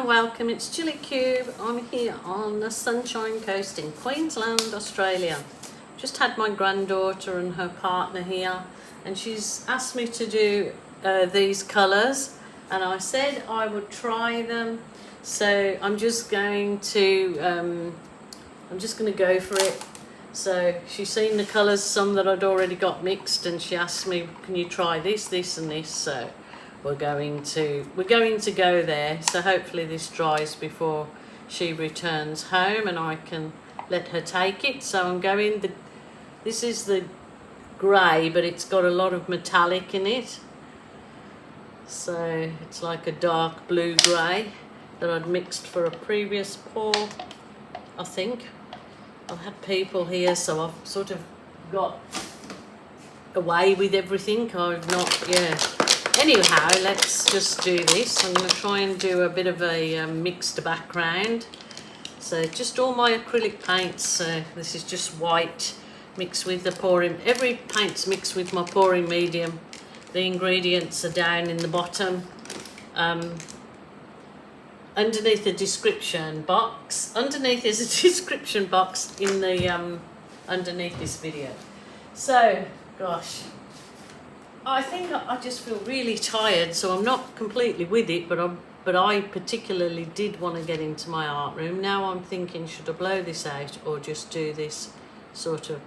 everyone, welcome. It's Gilly Cube. I'm here on the Sunshine Coast in Queensland, Australia. Just had my granddaughter and her partner here, and she's asked me to do these colours, and I said I would try them. So I'm just going to go for it. So she's seen the colours, some that I'd already got mixed, and she asked me, can you try this, this and this? So we're going to go there. So hopefully this dries before she returns home and I can let her take it. So I'm going, this is the grey, but it's got a lot of metallic in it. So it's like a dark blue grey that I'd mixed for a previous pour, I think. I've had people here, so I've sort of got away with everything. I've not, yeah. Anyhow, let's just do this. I'm going to try and do a bit of a mixed background. So just all my acrylic paints. This is just white mixed with the pouring. Every paint's mixed with my pouring medium. The ingredients are down in the bottom. Underneath the description box. Underneath is a description box in the underneath this video. So, gosh. I think I just feel really tired, so I'm not completely with it, but I particularly did want to get into my art room. Now I'm thinking, should I blow this out or just do this sort of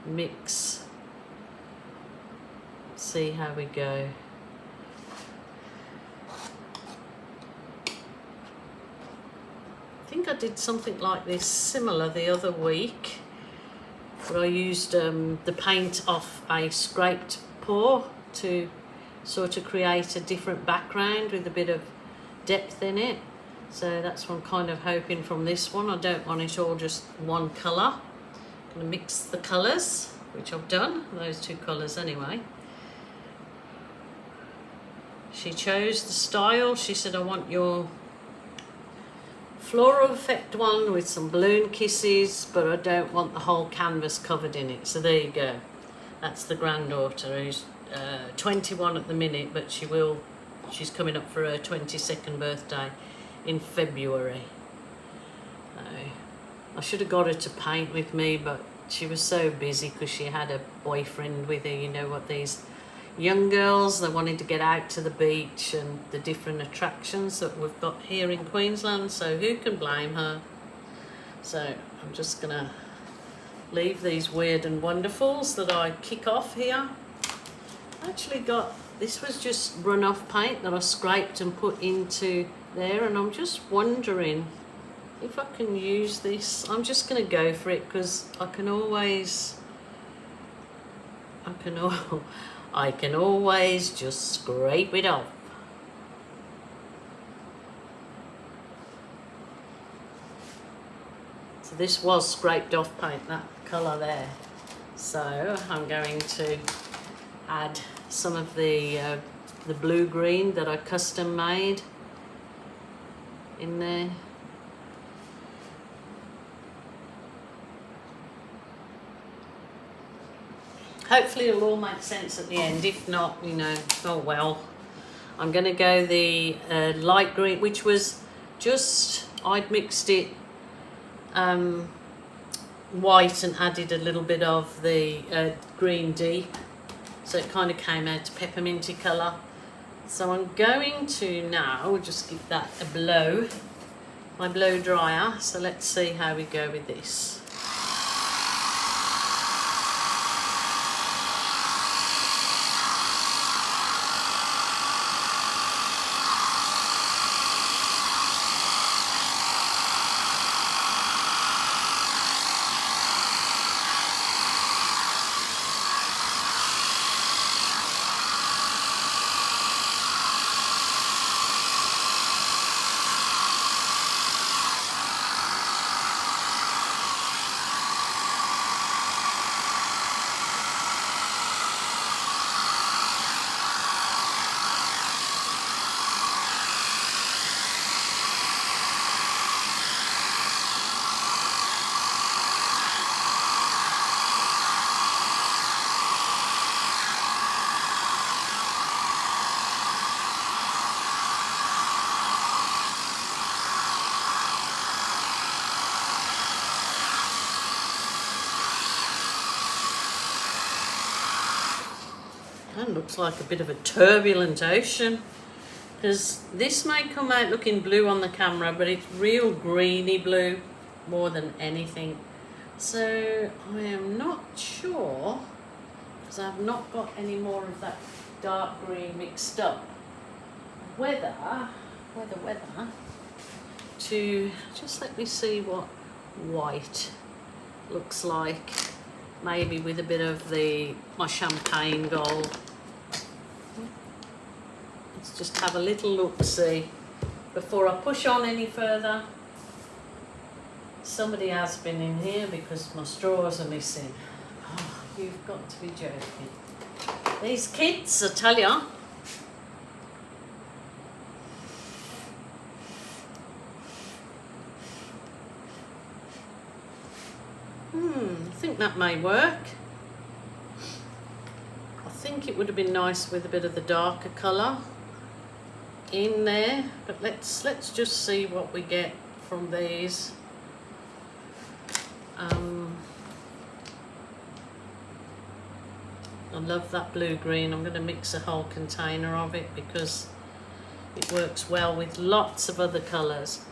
mix? See how we go. I think I did something like this similar the other week, but I used the paint off a scraped pour to sort of create a different background with a bit of depth in it. So that's what I'm kind of hoping from this one. I don't want it all just one colour. I'm going to mix the colours, which I've done, those two colours anyway. She chose the style. She said, I want your floral effect one with some balloon kisses, but I don't want the whole canvas covered in it. So there you go. That's the granddaughter, who's 21 at the minute, but she's coming up for her 22nd birthday in February. I should have got her to paint with me, but she was so busy because she had a boyfriend with her. You know what these young girls, they wanted to get out to the beach and the different attractions that we've got here in Queensland, so who can blame her? So I'm just gonna leave these weird and wonderfuls that I kick off here. I actually got, this was just run-off paint that I scraped and put into there, and I'm just wondering if I can use this. I'm just going to go for it because I can always just scrape it off. So this was scraped off paint, that colour there. So I'm going to add some of the blue-green that I custom made in there. Hopefully it'll all make sense at the end. If not, you know, oh well. I'm going to go the light green, which was just, I'd mixed it white and added a little bit of the green deep. So it kind of came out pepperminty colour. So I'm going to now just give that a blow, my blow dryer. So let's see how we go with this. looks like a bit of a turbulent ocean, because this may come out looking blue on the camera, but it's real greeny blue more than anything. So I am not sure, because I've not got any more of that dark green mixed up, whether to just let me see what white looks like, maybe with a bit of my champagne gold. Let's just have a little look-see before I push on any further. Somebody has been in here because my straws are missing. Oh, you've got to be joking. These kids, I tell ya. I think that may work. I think it would have been nice with a bit of the darker colour in there, but let's just see what we get from these. I love that blue-green. I'm going to mix a whole container of it because it works well with lots of other colours.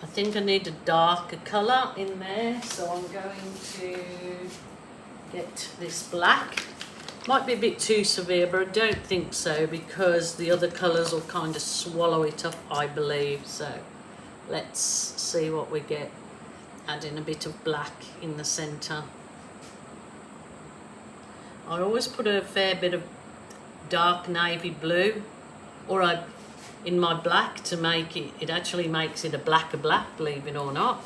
I think I need a darker colour in there, so I'm going to get this black. Might be a bit too severe, but I don't think so, because the other colours will kind of swallow it up, I believe. So let's see what we get. Add in a bit of black in the centre. I always put a fair bit of dark navy blue, or in my black, to make it actually makes it a blacker black, believe it or not.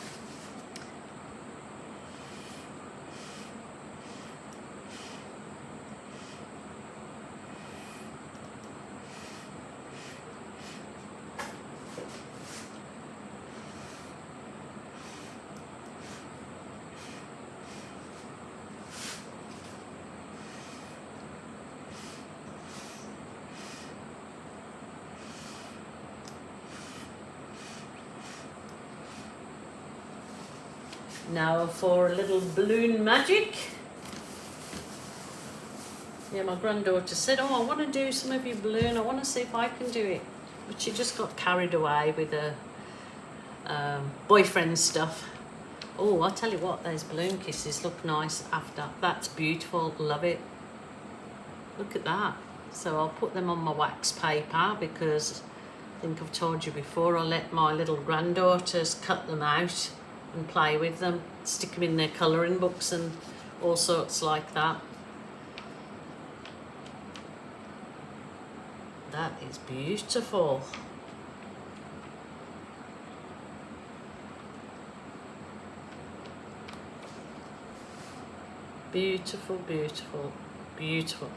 Now for a little balloon magic. Yeah, my granddaughter said, oh, I want to do some of your balloon. I want to see if I can do it. But she just got carried away with her boyfriend stuff. Oh, I tell you what, those balloon kisses look nice after. That's beautiful, love it. Look at that. So I'll put them on my wax paper, because I think I've told you before, I let my little granddaughters cut them out and play with them, stick them in their colouring books and all sorts like that. That is beautiful. Beautiful, beautiful, beautiful.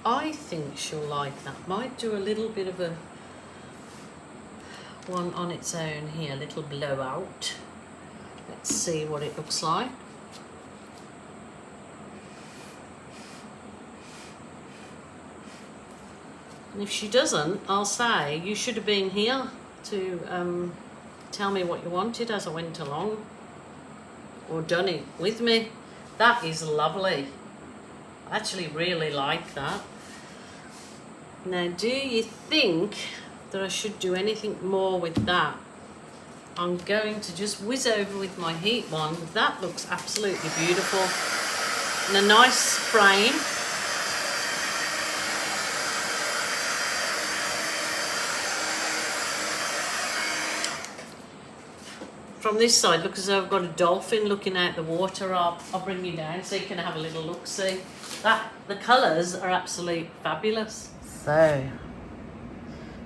I think she'll like that. Might do a little bit of a one on its own here, a little blowout. Let's see what it looks like. And if she doesn't, I'll say, you should have been here to tell me what you wanted as I went along, or done it with me. That is lovely. I actually really like that. Now, do you think that I should do anything more with that? I'm going to just whiz over with my heat wand. That looks absolutely beautiful. And a nice frame. from this side, look as though I've got a dolphin looking out the water. I'll bring you down so you can have a little look-see. The colours are absolutely fabulous. So,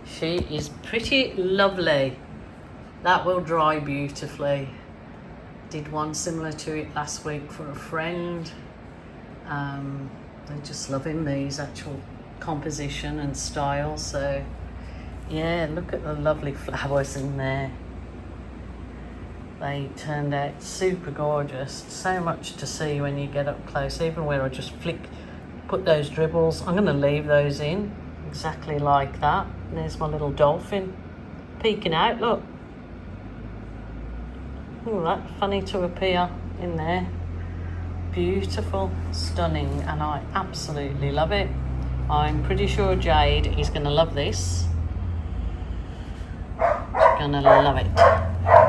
she is pretty lovely. That will dry beautifully. Did one similar to it last week for a friend. They're just loving these actual composition and style. So, yeah, look at the lovely flowers in there. They turned out super gorgeous. So much to see when you get up close, even where I just put those dribbles. I'm going to leave those in exactly like that. And there's my little dolphin peeking out, look. Oh, that's funny to appear in there. Beautiful, stunning, and I absolutely love it. I'm pretty sure Jade is going to love this. She's going to love it.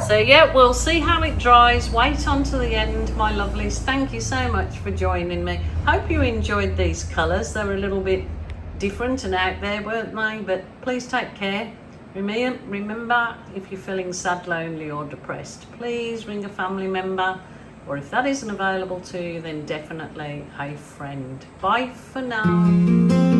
So yeah, we'll see how it dries. Wait until the end, my lovelies. Thank you so much for joining me. Hope you enjoyed these colours. They were a little bit different and out there, weren't they? But please take care. Remember, if you're feeling sad, lonely or depressed, please ring a family member. Or if that isn't available to you, then definitely a friend. Bye for now.